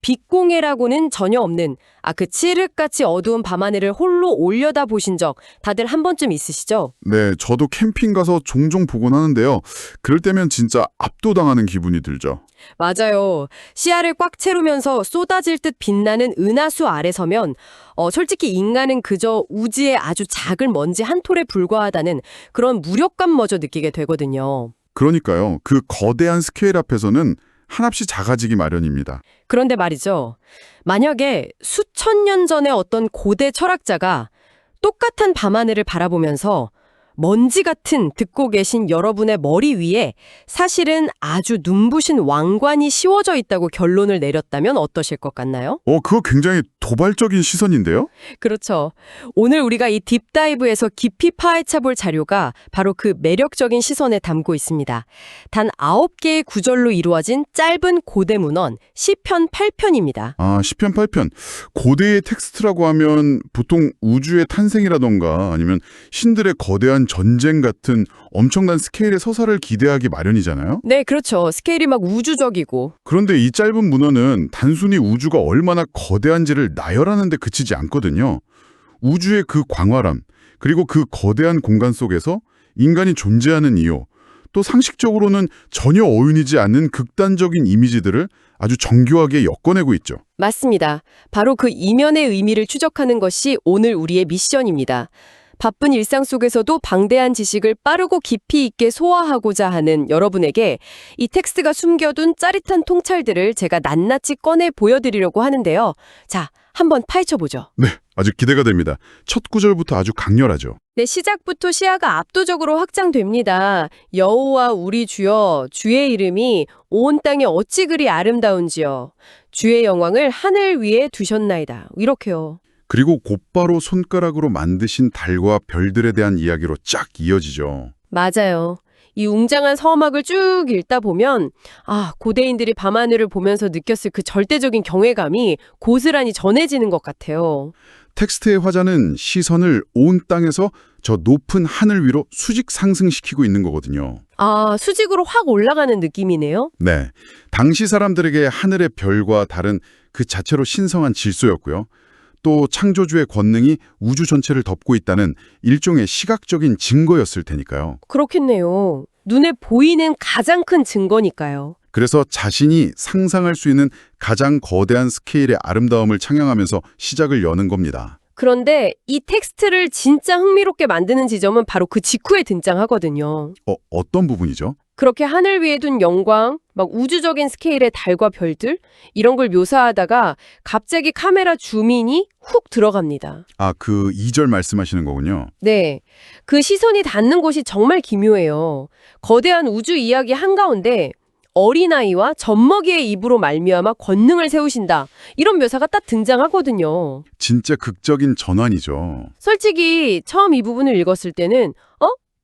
빛공해라고는 전혀 없는 그 칠흑같이 어두운 밤하늘을 홀로 올려다보신 적 다들 한 번쯤 있으시죠? 네, 저도 캠핑 가서 종종 보곤 하는데요. 그럴 때면 진짜 압도당하는 기분이 들죠. 맞아요. 시야를 꽉 채우면서 쏟아질 듯 빛나는 은하수 아래 서면 솔직히 인간은 그저 우주의 아주 작은 먼지 한 톨에 불과하다는 그런 무력감마저 느끼게 되거든요. 그러니까요. 그 거대한 스케일 앞에서는 한없이 작아지기 마련입니다. 그런데 말이죠. 만약에 수천 년 전에 어떤 고대 철학자가 똑같은 밤하늘을 바라보면서 먼지 같은 듣고 계신 여러분의 머리 위에 사실은 아주 눈부신 왕관이 씌워져 있다고 결론을 내렸다면 어떠실 것 같나요? 그거 굉장히 도발적인 시선인데요? 그렇죠. 오늘 우리가 이 딥다이브에서 깊이 파헤쳐 볼 자료가 바로 그 매력적인 시선에 담고 있습니다. 단 9개의 구절로 이루어진 짧은 고대 문헌 시편 8편입니다. 시편 8편. 고대의 텍스트라고 하면 보통 우주의 탄생이라던가 아니면 신들의 거대한 전쟁 같은 엄청난 스케일의 서사를 기대하기 마련이잖아요? 네, 그렇죠. 스케일이 막 우주적이고. 그런데 이 짧은 문헌은 단순히 우주가 얼마나 거대한지를 나열하는 데 그치지 않거든요. 우주의 그 광활함, 그리고 그 거대한 공간 속에서 인간이 존재하는 이유, 또 상식적으로는 전혀 어울리지 않는 극단적인 이미지들을 아주 정교하게 엮어내고 있죠. 맞습니다. 바로 그 이면의 의미를 추적하는 것이 오늘 우리의 미션입니다. 바쁜 일상 속에서도 방대한 지식을 빠르고 깊이 있게 소화하고자 하는 여러분에게 이 텍스트가 숨겨둔 짜릿한 통찰들을 제가 낱낱이 꺼내 보여드리려고 하는데요. 자, 한번 파헤쳐보죠. 네, 아주 기대가 됩니다. 첫 구절부터 아주 강렬하죠. 네, 시작부터 시야가 압도적으로 확장됩니다. 여호와 우리 주여, 주의 이름이 온 땅에 어찌 그리 아름다운지요. 주의 영광을 하늘 위에 두셨나이다. 이렇게요. 그리고 곧바로 손가락으로 만드신 달과 별들에 대한 이야기로 쫙 이어지죠. 맞아요. 이 웅장한 서막을 쭉 읽다 보면 고대인들이 밤하늘을 보면서 느꼈을 그 절대적인 경외감이 고스란히 전해지는 것 같아요. 텍스트의 화자는 시선을 온 땅에서 저 높은 하늘 위로 수직 상승시키고 있는 거거든요. 수직으로 확 올라가는 느낌이네요. 네, 당시 사람들에게 하늘의 별과 달은 그 자체로 신성한 질서였고요. 또 창조주의 권능이 우주 전체를 덮고 있다는 일종의 시각적인 증거였을 테니까요. 그렇겠네요. 눈에 보이는 가장 큰 증거니까요. 그래서 자신이 상상할 수 있는 가장 거대한 스케일의 아름다움을 찬양하면서 시작을 여는 겁니다. 그런데 이 텍스트를 진짜 흥미롭게 만드는 지점은 바로 그 직후에 등장하거든요. 어떤 부분이죠? 그렇게 하늘 위에 둔 영광, 막 우주적인 스케일의 달과 별들 이런 걸 묘사하다가 갑자기 카메라 줌인이 훅 들어갑니다. 그 2절 말씀하시는 거군요. 네, 그 시선이 닿는 곳이 정말 기묘해요. 거대한 우주 이야기 한가운데 어린아이와 젖먹이의 입으로 말미암아 권능을 세우신다. 이런 묘사가 딱 등장하거든요. 진짜 극적인 전환이죠. 솔직히 처음 이 부분을 읽었을 때는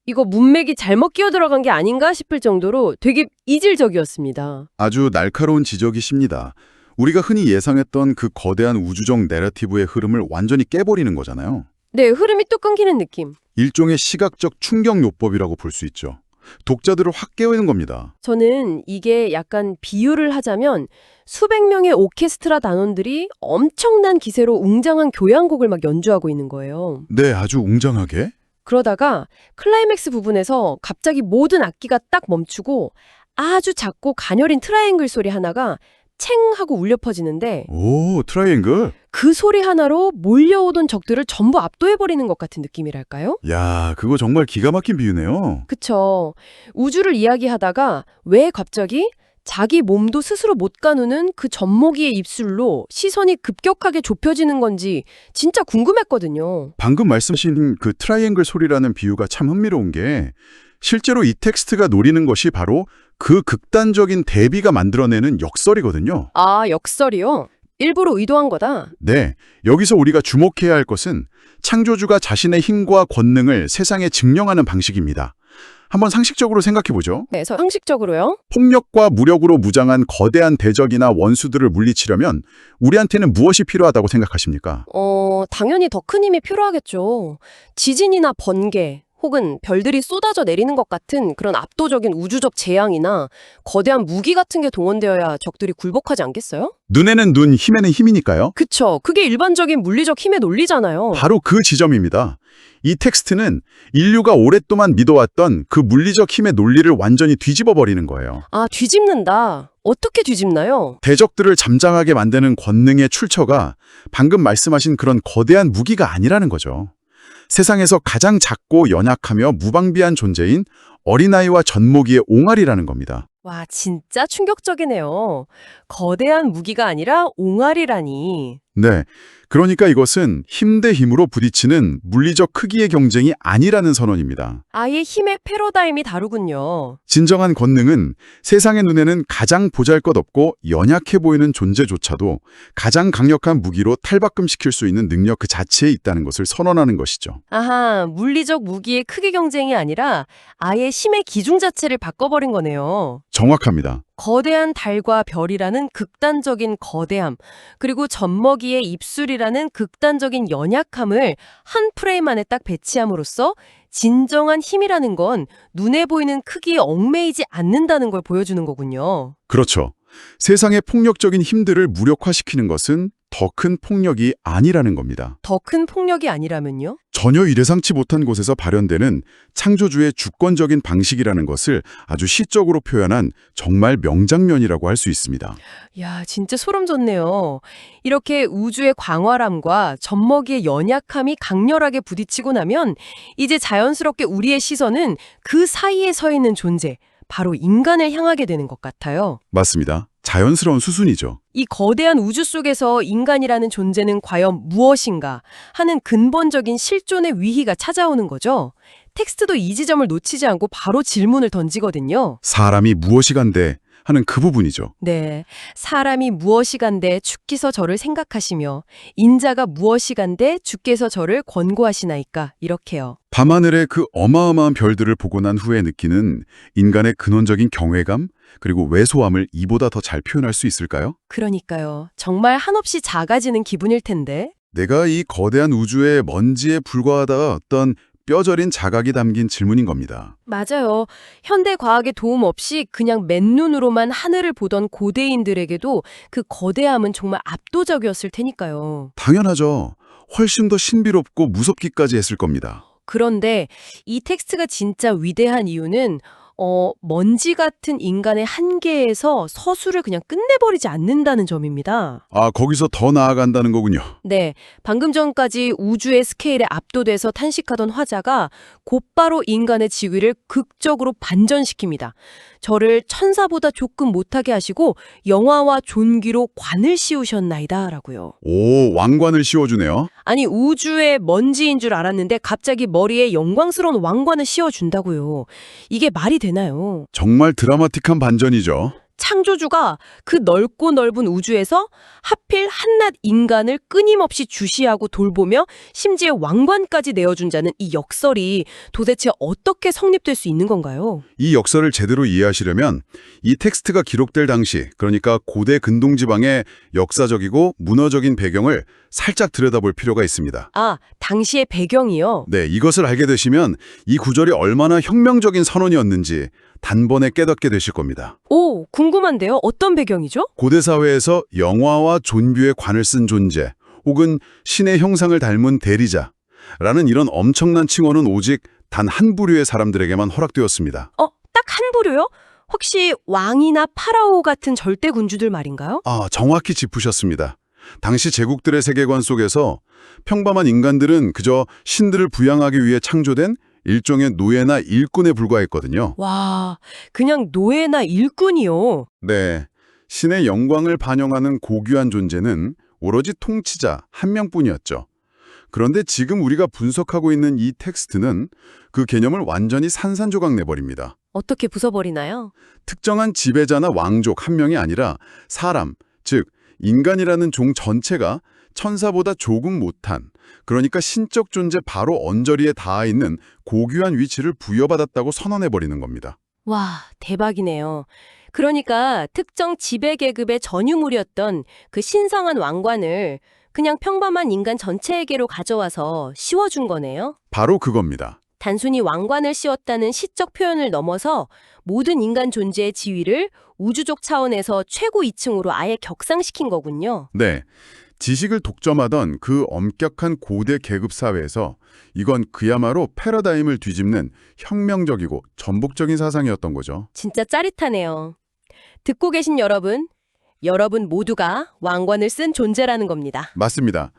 이거 문맥이 잘못 끼어 들어간 게 아닌가 싶을 정도로 되게 이질적이었습니다. 아주 날카로운 지적이십니다. 우리가 흔히 예상했던 그 거대한 우주적 내러티브의 흐름을 완전히 깨버리는 거잖아요. 네, 흐름이 또 끊기는 느낌. 일종의 시각적 충격요법이라고 볼 수 있죠. 독자들을 확 깨우는 겁니다. 저는 이게 약간 비유를 하자면 수백 명의 오케스트라 단원들이 엄청난 기세로 웅장한 교향곡을 막 연주하고 있는 거예요. 네, 아주 웅장하게. 그러다가 클라이맥스 부분에서 갑자기 모든 악기가 딱 멈추고 아주 작고 가녀린 트라이앵글 소리 하나가 챙 하고 울려 퍼지는데 오, 트라이앵글? 그 소리 하나로 몰려오던 적들을 전부 압도해버리는 것 같은 느낌이랄까요? 야, 그거 정말 기가 막힌 비유네요. 그쵸. 우주를 이야기하다가 왜 갑자기 자기 몸도 스스로 못 가누는 그 젖먹이의 입술로 시선이 급격하게 좁혀지는 건지 진짜 궁금했거든요. 방금 말씀하신 그 트라이앵글 소리라는 비유가 참 흥미로운 게 실제로 이 텍스트가 노리는 것이 바로 그 극단적인 대비가 만들어내는 역설이거든요. 역설이요? 일부러 의도한 거다. 네, 여기서 우리가 주목해야 할 것은 창조주가 자신의 힘과 권능을 세상에 증명하는 방식입니다. 한번 상식적으로 생각해보죠. 네, 상식적으로요? 폭력과 무력으로 무장한 거대한 대적이나 원수들을 물리치려면 우리한테는 무엇이 필요하다고 생각하십니까? 당연히 더 큰 힘이 필요하겠죠. 지진이나 번개, 혹은 별들이 쏟아져 내리는 것 같은 그런 압도적인 우주적 재앙이나 거대한 무기 같은 게 동원되어야 적들이 굴복하지 않겠어요? 눈에는 눈, 힘에는 힘이니까요. 그쵸. 그게 일반적인 물리적 힘의 논리잖아요. 바로 그 지점입니다. 이 텍스트는 인류가 오랫동안 믿어왔던 그 물리적 힘의 논리를 완전히 뒤집어 버리는 거예요. 아, 뒤집는다. 어떻게 뒤집나요? 대적들을 잠잠하게 만드는 권능의 출처가 방금 말씀하신 그런 거대한 무기가 아니라는 거죠. 세상에서 가장 작고 연약하며 무방비한 존재인 어린아이와 젖먹이의 옹알이라는 겁니다. 와, 진짜 충격적이네요. 거대한 무기가 아니라 옹알이라니. 네, 그러니까 이것은 힘 대 힘으로 부딪히는 물리적 크기의 경쟁이 아니라는 선언입니다. 아예 힘의 패러다임이 다르군요. 진정한 권능은 세상의 눈에는 가장 보잘것없고 연약해 보이는 존재조차도 가장 강력한 무기로 탈바꿈시킬 수 있는 능력 그 자체에 있다는 것을 선언하는 것이죠. 아하, 물리적 무기의 크기 경쟁이 아니라 아예 힘의 기준 자체를 바꿔버린 거네요. 정확합니다. 거대한 달과 별이라는 극단적인 거대함, 그리고 젖먹이의 입술이라는 극단적인 연약함을 한 프레임 안에 딱 배치함으로써 진정한 힘이라는 건 눈에 보이는 크기에 얽매이지 않는다는 걸 보여주는 거군요. 그렇죠. 세상의 폭력적인 힘들을 무력화시키는 것은 더 큰 폭력이 아니라는 겁니다. 더 큰 폭력이 아니라면요? 전혀 예상치 못한 곳에서 발현되는 창조주의 주권적인 방식이라는 것을 아주 시적으로 표현한 정말 명장면이라고 할 수 있습니다. 야, 진짜 소름 돋네요. 이렇게 우주의 광활함과 젖먹이의 연약함이 강렬하게 부딪히고 나면 이제 자연스럽게 우리의 시선은 그 사이에 서 있는 존재, 바로 인간을 향하게 되는 것 같아요. 맞습니다. 자연스러운 수순이죠. 이 거대한 우주 속에서 인간이라는 존재는 과연 무엇인가 하는 근본적인 실존의 위기가 찾아오는 거죠. 텍스트도 이 지점을 놓치지 않고 바로 질문을 던지거든요. 사람이 무엇이간데 하는 그 부분이죠. 네, 사람이 무엇이간데 주께서 저를 생각하시며 인자가 무엇이간데 주께서 저를 권고하시나이까 이렇게요. 밤하늘의 그 어마어마한 별들을 보고 난 후에 느끼는 인간의 근원적인 경외감 그리고 왜소함을 이보다 더 잘 표현할 수 있을까요? 그러니까요. 정말 한없이 작아지는 기분일 텐데. 내가 이 거대한 우주의 먼지에 불과하다 어떤 뼈저린 자각이 담긴 질문인 겁니다. 맞아요. 현대 과학의 도움 없이 그냥 맨눈으로만 하늘을 보던 고대인들에게도 그 거대함은 정말 압도적이었을 테니까요. 당연하죠. 훨씬 더 신비롭고 무섭기까지 했을 겁니다. 그런데 이 텍스트가 진짜 위대한 이유는 먼지 같은 인간의 한계에서 서술을 그냥 끝내버리지 않는다는 점입니다. 아, 거기서 더 나아간다는 거군요. 네, 방금 전까지 우주의 스케일에 압도돼서 탄식하던 화자가 곧바로 인간의 지위를 극적으로 반전시킵니다. 저를 천사보다 조금 못하게 하시고 영화와 존귀로 관을 씌우셨나이다 라고요. 오, 왕관을 씌워주네요. 아니, 우주의 먼지인 줄 알았는데 갑자기 머리에 영광스러운 왕관을 씌워준다고요. 이게 말이 되나요? 정말 드라마틱한 반전이죠. 창조주가 그 넓고 넓은 우주에서 하필 한낱 인간을 끊임없이 주시하고 돌보며 심지어 왕관까지 내어준 자는 이 역설이 도대체 어떻게 성립될 수 있는 건가요? 이 역설을 제대로 이해하시려면 이 텍스트가 기록될 당시, 그러니까 고대 근동지방의 역사적이고 문화적인 배경을 살짝 들여다볼 필요가 있습니다. 아, 당시의 배경이요? 네, 이것을 알게 되시면 이 구절이 얼마나 혁명적인 선언이었는지 단번에 깨닫게 되실 겁니다. 오, 궁금한데요. 어떤 배경이죠? 고대 사회에서 영화와 존귀의 관을 쓴 존재, 혹은 신의 형상을 닮은 대리자라는 이런 엄청난 칭호는 오직 단 한 부류의 사람들에게만 허락되었습니다. 딱 한 부류요? 혹시 왕이나 파라오 같은 절대 군주들 말인가요? 아, 정확히 짚으셨습니다. 당시 제국들의 세계관 속에서 평범한 인간들은 그저 신들을 부양하기 위해 창조된 일종의 노예나 일꾼에 불과했거든요. 와, 그냥 노예나 일꾼이요. 네, 신의 영광을 반영하는 고귀한 존재는 오로지 통치자 한 명뿐이었죠. 그런데 지금 우리가 분석하고 있는 이 텍스트는 그 개념을 완전히 산산조각 내버립니다. 어떻게 부숴버리나요? 특정한 지배자나 왕족 한 명이 아니라 사람, 즉 인간이라는 종 전체가 천사보다 조금 못한, 그러니까 신적 존재 바로 언저리에 닿아 있는 고귀한 위치를 부여받았다고 선언해버리는 겁니다. 와, 대박이네요. 그러니까 특정 지배계급의 전유물이었던 그 신성한 왕관을 그냥 평범한 인간 전체에게로 가져와서 씌워준 거네요. 바로 그겁니다. 단순히 왕관을 씌웠다는 시적 표현을 넘어서 모든 인간 존재의 지위를 우주적 차원에서 최고 이층으로 아예 격상시킨 거군요. 네. 지식을 독점하던 그 엄격한 고대 계급 사회에서 이건 그야말로 패러다임을 뒤집는 혁명적이고 전복적인 사상이었던 거죠. 진짜 짜릿하네요. 듣고 계신 여러분 모두가 왕관을 쓴 존재라는 겁니다. 맞습니다.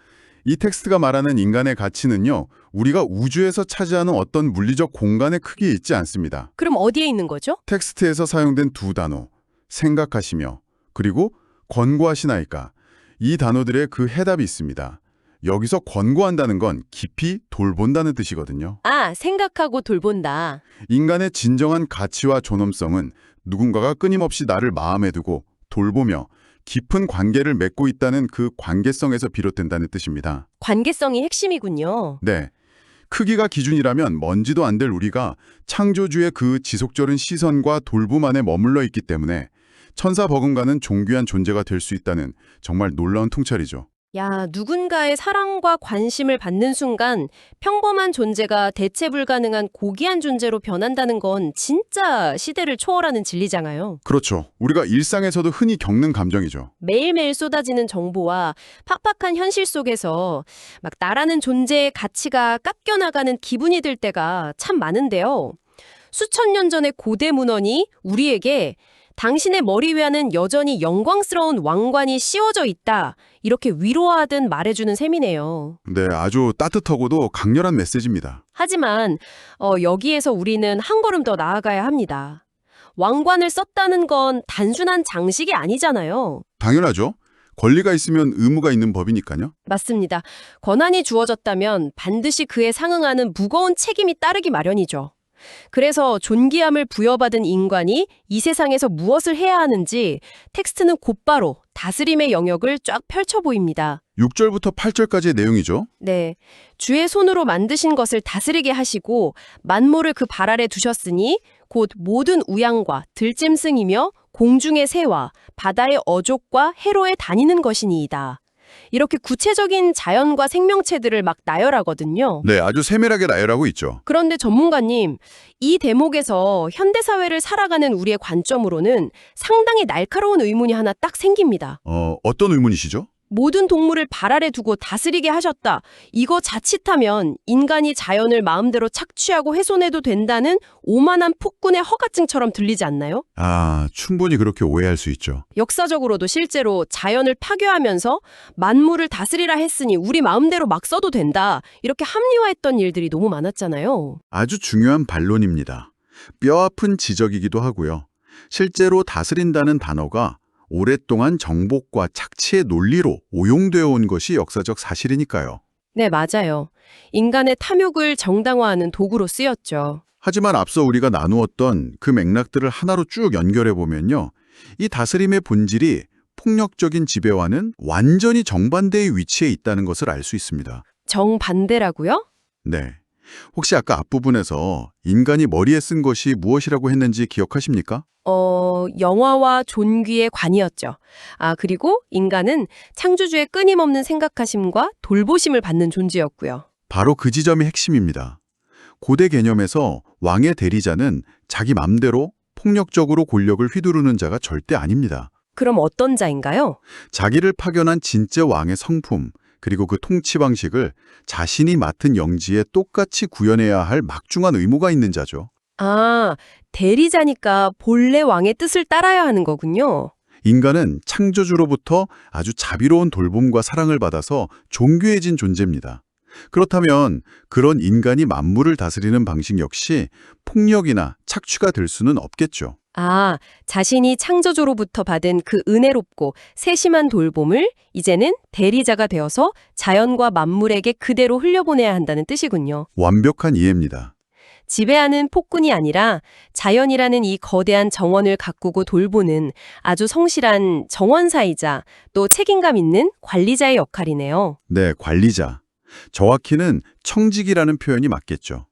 이 텍스트가 말하는 인간의 가치는요, 우리가 우주에서 차지하는 어떤 물리적 공간의 크기에 있지 않습니다. 그럼 어디에 있는 거죠? 텍스트에서 사용된 두 단어, 생각하시며 그리고 권고하시나이까. 이 단어들의 그 해답이 있습니다. 여기서 권고한다는 건 깊이 돌본다는 뜻이거든요. 아, 생각하고 돌본다. 인간의 진정한 가치와 존엄성은 누군가가 끊임없이 나를 마음에 두고 돌보며 깊은 관계를 맺고 있다는 그 관계성에서 비롯된다는 뜻입니다. 관계성이 핵심이군요. 네. 크기가 기준이라면 먼지도 안 될 우리가 창조주의 그 지속적인 시선과 돌봄 안에 머물러 있기 때문에 천사 버금가는 존귀한 존재가 될 수 있다는 정말 놀라운 통찰이죠. 야, 누군가의 사랑과 관심을 받는 순간 평범한 존재가 대체 불가능한 고귀한 존재로 변한다는 건 진짜 시대를 초월하는 진리잖아요. 그렇죠. 우리가 일상에서도 흔히 겪는 감정이죠. 매일매일 쏟아지는 정보와 팍팍한 현실 속에서 막 나라는 존재의 가치가 깎여나가는 기분이 들 때가 참 많은데요. 수천 년 전의 고대 문헌이 우리에게 당신의 머리 위에는 여전히 영광스러운 왕관이 씌워져 있다. 이렇게 위로하듯 말해주는 셈이네요. 네, 아주 따뜻하고도 강렬한 메시지입니다. 하지만 여기에서 우리는 한 걸음 더 나아가야 합니다. 왕관을 썼다는 건 단순한 장식이 아니잖아요. 당연하죠. 권리가 있으면 의무가 있는 법이니까요. 맞습니다. 권한이 주어졌다면 반드시 그에 상응하는 무거운 책임이 따르기 마련이죠. 그래서 존귀함을 부여받은 인간이 이 세상에서 무엇을 해야 하는지 텍스트는 곧바로 다스림의 영역을 쫙 펼쳐 보입니다. 6절부터 8절까지의 내용이죠. 네, 주의 손으로 만드신 것을 다스리게 하시고 만물을 그 발 아래 두셨으니 곧 모든 우양과 들짐승이며 공중의 새와 바다의 어족과 해로에 다니는 것이니이다. 이렇게 구체적인 자연과 생명체들을 막 나열하거든요. 네, 아주 세밀하게 나열하고 있죠. 그런데 전문가님, 이 대목에서 현대사회를 살아가는 우리의 관점으로는 상당히 날카로운 의문이 하나 딱 생깁니다. 어떤 의문이시죠? 모든 동물을 발 아래 두고 다스리게 하셨다. 이거 자칫하면 인간이 자연을 마음대로 착취하고 훼손해도 된다는 오만한 폭군의 허가증처럼 들리지 않나요? 아, 충분히 그렇게 오해할 수 있죠. 역사적으로도 실제로 자연을 파괴하면서 만물을 다스리라 했으니 우리 마음대로 막 써도 된다. 이렇게 합리화했던 일들이 너무 많았잖아요. 아주 중요한 반론입니다. 뼈아픈 지적이기도 하고요. 실제로 다스린다는 단어가 오랫동안 정복과 착취의 논리로 오용되어 온 것이 역사적 사실이니까요. 네, 맞아요. 인간의 탐욕을 정당화하는 도구로 쓰였죠. 하지만 앞서 우리가 나누었던 그 맥락들을 하나로 쭉 연결해보면요. 이 다스림의 본질이 폭력적인 지배와는 완전히 정반대의 위치에 있다는 것을 알 수 있습니다. 정반대라고요? 네. 혹시 아까 앞부분에서 인간이 머리에 쓴 것이 무엇이라고 했는지 기억하십니까? 영화와 존귀의 관이었죠. 아, 그리고 인간은 창조주의 끊임없는 생각하심과 돌보심을 받는 존재였고요. 바로 그 지점이 핵심입니다. 고대 개념에서 왕의 대리자는 자기 맘대로 폭력적으로 권력을 휘두르는 자가 절대 아닙니다. 그럼 어떤 자인가요? 자기를 파견한 진짜 왕의 성품, 그리고 그 통치 방식을 자신이 맡은 영지에 똑같이 구현해야 할 막중한 의무가 있는 자죠. 아, 대리자니까 본래 왕의 뜻을 따라야 하는 거군요. 인간은 창조주로부터 아주 자비로운 돌봄과 사랑을 받아서 존귀해진 존재입니다. 그렇다면 그런 인간이 만물을 다스리는 방식 역시 폭력이나 착취가 될 수는 없겠죠. 아, 자신이 창조주로부터 받은 그 은혜롭고 세심한 돌봄을 이제는 대리자가 되어서 자연과 만물에게 그대로 흘려보내야 한다는 뜻이군요. 완벽한 이해입니다. 지배하는 폭군이 아니라 자연이라는 이 거대한 정원을 가꾸고 돌보는 아주 성실한 정원사이자 또 책임감 있는 관리자의 역할이네요. 네, 관리자. 정확히는 청직이라는 표현이 맞겠죠.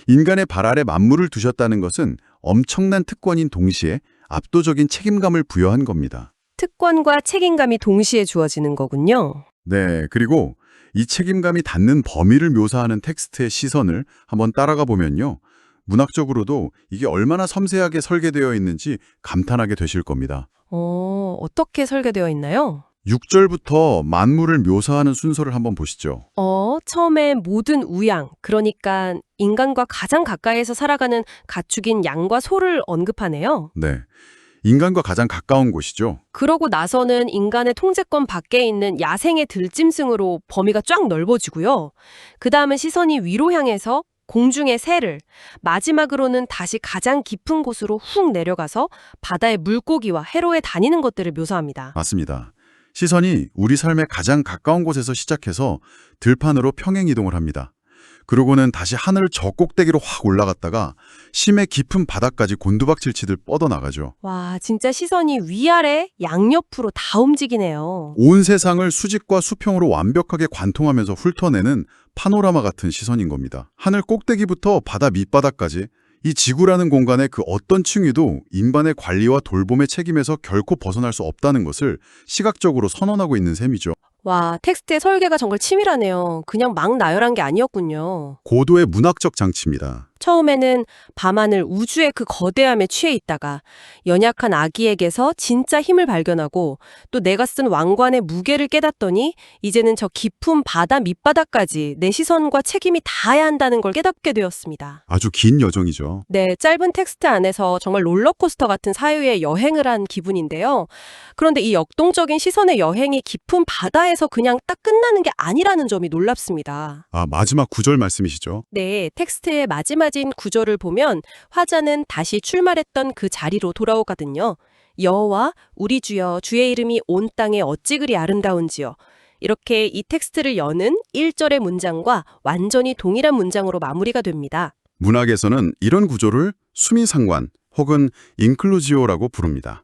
인간의 발 아래 만물을 두셨다는 것은 엄청난 특권인 동시에 압도적인 책임감을 부여한 겁니다. 특권과 책임감이 동시에 주어지는 거군요. 네, 그리고 이 책임감이 닿는 범위를 묘사하는 텍스트의 시선을 한번 따라가 보면요. 문학적으로도 이게 얼마나 섬세하게 설계되어 있는지 감탄하게 되실 겁니다. 어떻게 설계되어 있나요? 6절부터 만물을 묘사하는 순서를 한번 보시죠. 처음에 모든 우양, 그러니까 인간과 가장 가까이에서 살아가는 가축인 양과 소를 언급하네요. 네. 인간과 가장 가까운 곳이죠. 그러고 나서는 인간의 통제권 밖에 있는 야생의 들짐승으로 범위가 쫙 넓어지고요. 그 다음은 시선이 위로 향해서 공중의 새를, 마지막으로는 다시 가장 깊은 곳으로 훅 내려가서 바다의 물고기와 해로에 다니는 것들을 묘사합니다. 맞습니다. 시선이 우리 삶의 가장 가까운 곳에서 시작해서 들판으로 평행 이동을 합니다. 그러고는 다시 하늘 저 꼭대기로 확 올라갔다가 심해 깊은 바다까지 곤두박질치듯 뻗어나가죠. 와, 진짜 시선이 위아래 양옆으로 다 움직이네요. 온 세상을 수직과 수평으로 완벽하게 관통하면서 훑어내는 파노라마 같은 시선인 겁니다. 하늘 꼭대기부터 바다 밑바닥까지 이 지구라는 공간의 그 어떤 층위도 인간의 관리와 돌봄의 책임에서 결코 벗어날 수 없다는 것을 시각적으로 선언하고 있는 셈이죠. 와, 텍스트의 설계가 정말 치밀하네요. 그냥 막 나열한 게 아니었군요. 고도의 문학적 장치입니다. 처음에는 밤하늘 우주의 그 거대함에 취해 있다가 연약한 아기에게서 진짜 힘을 발견하고 또 내가 쓴 왕관의 무게를 깨닫더니 이제는 저 깊은 바다 밑바닥까지 내 시선과 책임이 닿아야 한다는 걸 깨닫게 되었습니다. 아주 긴 여정이죠. 네, 짧은 텍스트 안에서 정말 롤러코스터 같은 사유의 여행을 한 기분인데요. 그런데 이 역동적인 시선의 여행이 깊은 바다에서 그냥 딱 끝나는 게 아니라는 점이 놀랍습니다. 마지막 구절 말씀이시죠? 네, 텍스트의 마지막인 구절을 보면 화자는 다시 출발했던 그 자리로 돌아오거든요. 여호와 우리 주여 주의 이름이 온 땅에 어찌 그리 아름다운지요. 이렇게 이 텍스트를 여는 1절의 문장과 완전히 동일한 문장으로 마무리가 됩니다. 문학에서는 이런 구조를 수미상관 혹은 인클루지오라고 부릅니다.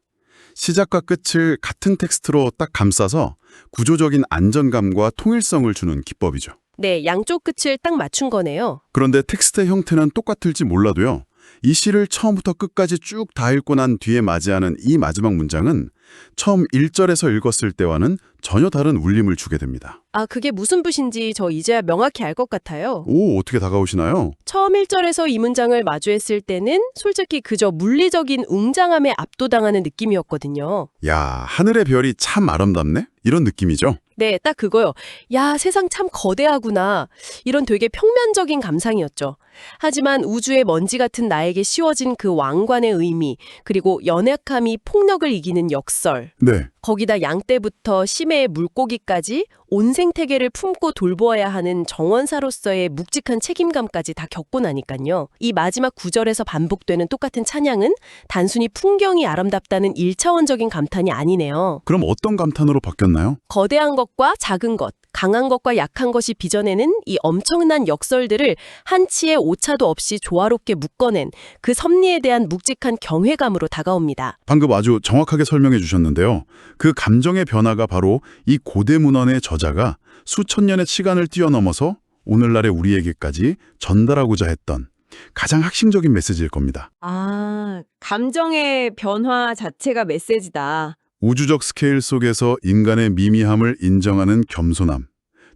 시작과 끝을 같은 텍스트로 딱 감싸서 구조적인 안정감과 통일성을 주는 기법이죠. 네, 양쪽 끝을 딱 맞춘 거네요. 그런데 텍스트의 형태는 똑같을지 몰라도요. 이 시를 처음부터 끝까지 쭉 다 읽고 난 뒤에 맞이하는 이 마지막 문장은 처음 1절에서 읽었을 때와는 전혀 다른 울림을 주게 됩니다. 아, 그게 무슨 뜻인지 저 이제야 명확히 알 것 같아요. 오, 어떻게 다가오시나요? 처음 1절에서 이 문장을 마주했을 때는 솔직히 그저 물리적인 웅장함에 압도당하는 느낌이었거든요. 야, 하늘의 별이 참 아름답네? 이런 느낌이죠. 네, 딱 그거요. 야, 세상 참 거대하구나. 이런 되게 평면적인 감상이었죠. 하지만 우주의 먼지 같은 나에게 씌워진 그 왕관의 의미, 그리고 연약함이 폭력을 이기는 역설, 네. 거기다 양떼부터 심해의 물고기까지 온 생태계를 품고 돌보아야 하는 정원사로서의 묵직한 책임감까지 다 겪고 나니까요. 이 마지막 구절에서 반복되는 똑같은 찬양은 단순히 풍경이 아름답다는 1차원적인 감탄이 아니네요. 그럼 어떤 감탄으로 바뀌었나요? 거대한 것과 작은 것, 강한 것과 약한 것이 빚어내는 이 엄청난 역설들을 한치의 오차도 없이 조화롭게 묶어낸 그 섭리에 대한 묵직한 경외감으로 다가옵니다. 방금 아주 정확하게 설명해 주셨는데요. 그 감정의 변화가 바로 이 고대 문헌의 저자가 수천 년의 시간을 뛰어넘어서 오늘날의 우리에게까지 전달하고자 했던 가장 핵심적인 메시지일 겁니다. 아, 감정의 변화 자체가 메시지다. 우주적 스케일 속에서 인간의 미미함을 인정하는 겸손함,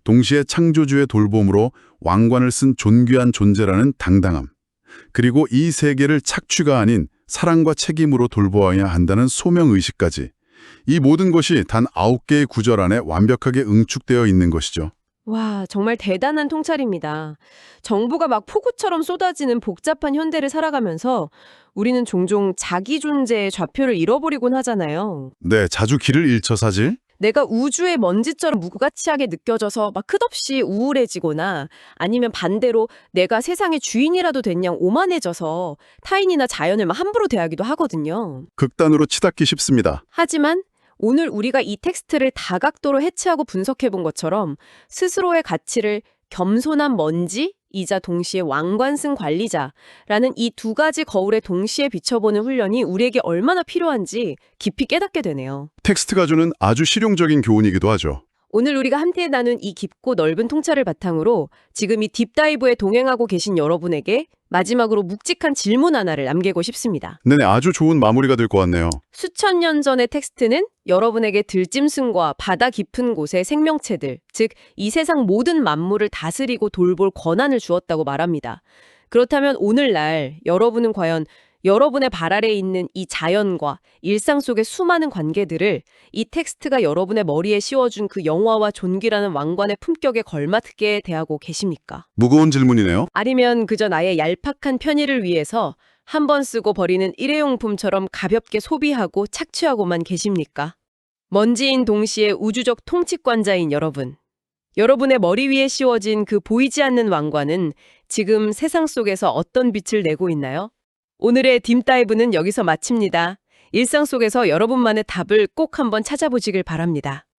동시에 창조주의 돌봄으로 왕관을 쓴 존귀한 존재라는 당당함, 그리고 이 세계를 착취가 아닌 사랑과 책임으로 돌보아야 한다는 소명의식까지 이 모든 것이 단 9개의 구절 안에 완벽하게 응축되어 있는 것이죠. 와, 정말 대단한 통찰입니다. 정보가 막 폭우처럼 쏟아지는 복잡한 현대를 살아가면서 우리는 종종 자기 존재의 좌표를 잃어버리곤 하잖아요. 네, 자주 길을 잃죠, 사실. 내가 우주의 먼지처럼 무가치하게 느껴져서 막 끝없이 우울해지거나 아니면 반대로 내가 세상의 주인이라도 됐냥 오만해져서 타인이나 자연을 막 함부로 대하기도 하거든요. 극단으로 치닫기 쉽습니다. 하지만 오늘 우리가 이 텍스트를 다각도로 해체하고 분석해 본 것처럼 스스로의 가치를 겸손한 먼지이자 동시에 왕관승 관리자라는 이 두 가지 거울에 동시에 비춰보는 훈련이 우리에게 얼마나 필요한지 깊이 깨닫게 되네요. 텍스트가 주는 아주 실용적인 교훈이기도 하죠. 오늘 우리가 함께 나눈 이 깊고 넓은 통찰을 바탕으로 지금 이 딥다이브에 동행하고 계신 여러분에게 마지막으로 묵직한 질문 하나를 남기고 싶습니다. 네네, 아주 좋은 마무리가 될 것 같네요. 수천 년 전의 텍스트는 여러분에게 들짐승과 바다 깊은 곳의 생명체들, 즉 이 세상 모든 만물을 다스리고 돌볼 권한을 주었다고 말합니다. 그렇다면 오늘날 여러분은 과연 여러분의 발 아래에 있는 이 자연과 일상 속의 수많은 관계들을 이 텍스트가 여러분의 머리에 씌워준 그 영화와 존귀라는 왕관의 품격에 걸맞게 대하고 계십니까? 무거운 질문이네요. 아니면 그저 나의 얄팍한 편의를 위해서 한 번 쓰고 버리는 일회용품처럼 가볍게 소비하고 착취하고만 계십니까? 먼지인 동시에 우주적 통치권자인 여러분. 여러분의 머리 위에 씌워진 그 보이지 않는 왕관은 지금 세상 속에서 어떤 빛을 내고 있나요? 오늘의 딥다이브는 여기서 마칩니다. 일상 속에서 여러분만의 답을 꼭 한번 찾아보시길 바랍니다.